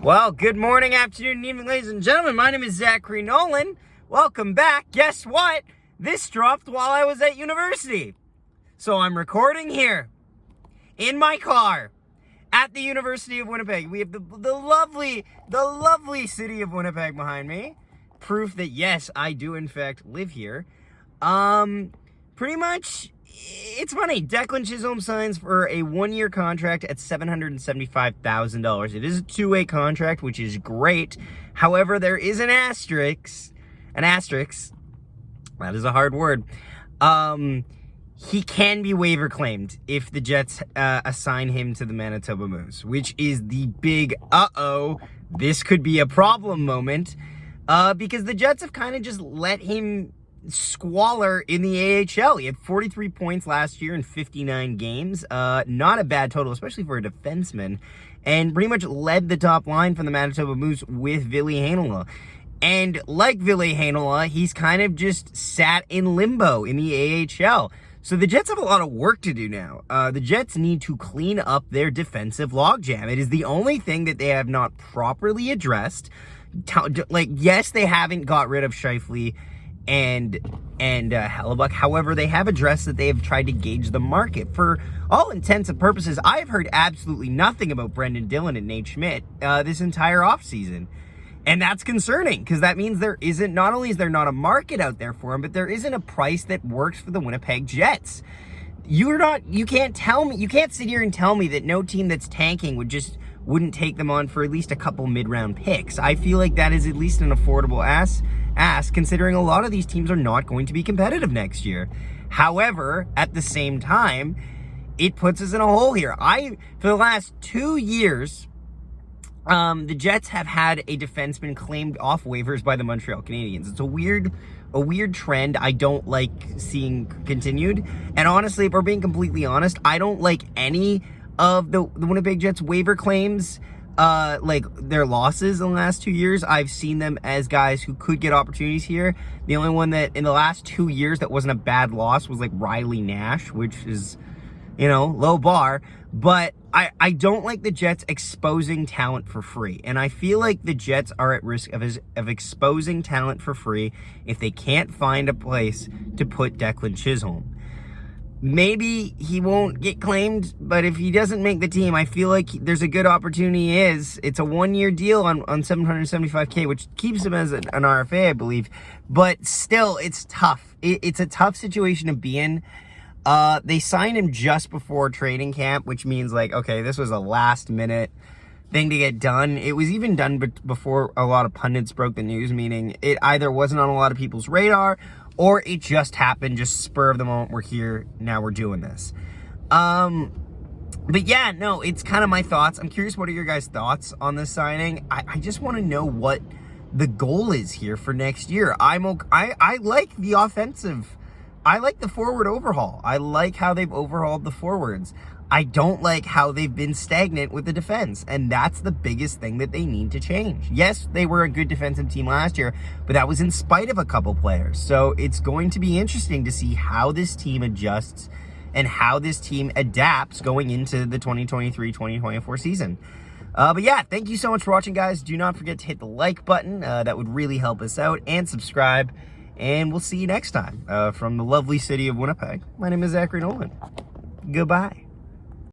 Well, good morning, afternoon, and evening, ladies and gentlemen. My name is Zachary Nolan. Welcome back. Guess what? This dropped while I was at university. So I'm recording here in my car at the University of Winnipeg. We have the lovely city of Winnipeg behind me. Proof that, yes, I do, in fact, live here. Pretty much, it's funny. Declan Chisholm signs for a one-year contract at $775,000. It is a two-way contract, which is great. However, there is an asterisk. That is a hard word. He can be waiver claimed if the Jets assign him to the Manitoba Moose, which is the big this could be a problem moment, because the Jets have kind of just let him squalor in the AHL. He had 43 points last year in 59 games. Not a bad total, especially for a defenseman, and pretty much led the top line from the Manitoba Moose with Ville Heinola. And like Ville Heinola, he's kind of just sat in limbo in the AHL. So the Jets have a lot of work to do now. The Jets need to clean up their defensive logjam. It is the only thing that they have not properly addressed. Yes, they haven't got rid of Scheifele and Hellebuck. However, they have addressed that they have tried to gauge the market. For all intents and purposes, I've heard absolutely nothing about Brendan Dillon and Nate Schmidt this entire offseason. And that's concerning, because that means not only is there not a market out there for him, but there isn't a price that works for the Winnipeg Jets. You can't sit here and tell me that no team that's tanking wouldn't take them on for at least a couple mid-round picks. I feel like that is at least an affordable ask, considering a lot of these teams are not going to be competitive next year. However, at the same time, it puts us in a hole here. For the last 2 years, the Jets have had a defenseman claimed off waivers by the Montreal Canadiens. It's a weird trend I don't like seeing continued. And honestly, if we're being completely honest, I don't like any of the Winnipeg Jets waiver claims, like their losses in the last 2 years. I've seen them as guys who could get opportunities here. The only one that in the last 2 years that wasn't a bad loss was like Riley Nash, which is, low bar. But I don't like the Jets exposing talent for free. And I feel like the Jets are at risk of exposing talent for free if they can't find a place to put Declan Chisholm. Maybe he won't get claimed, but if he doesn't make the team, I feel like there's a good opportunity. It's a one-year deal on $775K, which keeps him as an RFA, I believe. But still, it's tough. It's a tough situation to be in. They signed him just before training camp, which means okay, this was a last minute thing to get done. It was even done before a lot of pundits broke the news, meaning it either wasn't on a lot of people's radar or it just happened, just spur of the moment. We're here, now we're doing this. But yeah, no, it's kind of my thoughts. I'm curious, what are your guys' thoughts on this signing? I just want to know what the goal is here for next year. I like the offensive. I like the forward overhaul. I like how they've overhauled the forwards. I don't like how they've been stagnant with the defense, and that's the biggest thing that they need to change. Yes, they were a good defensive team last year, but that was in spite of a couple players. So it's going to be interesting to see how this team adjusts and how this team adapts going into the 2023-2024 season. But yeah, thank you so much for watching, guys. Do not forget to hit the like button. That would really help us out, and subscribe. And we'll see you next time from the lovely city of Winnipeg. My name is Zachary Nolan. Goodbye.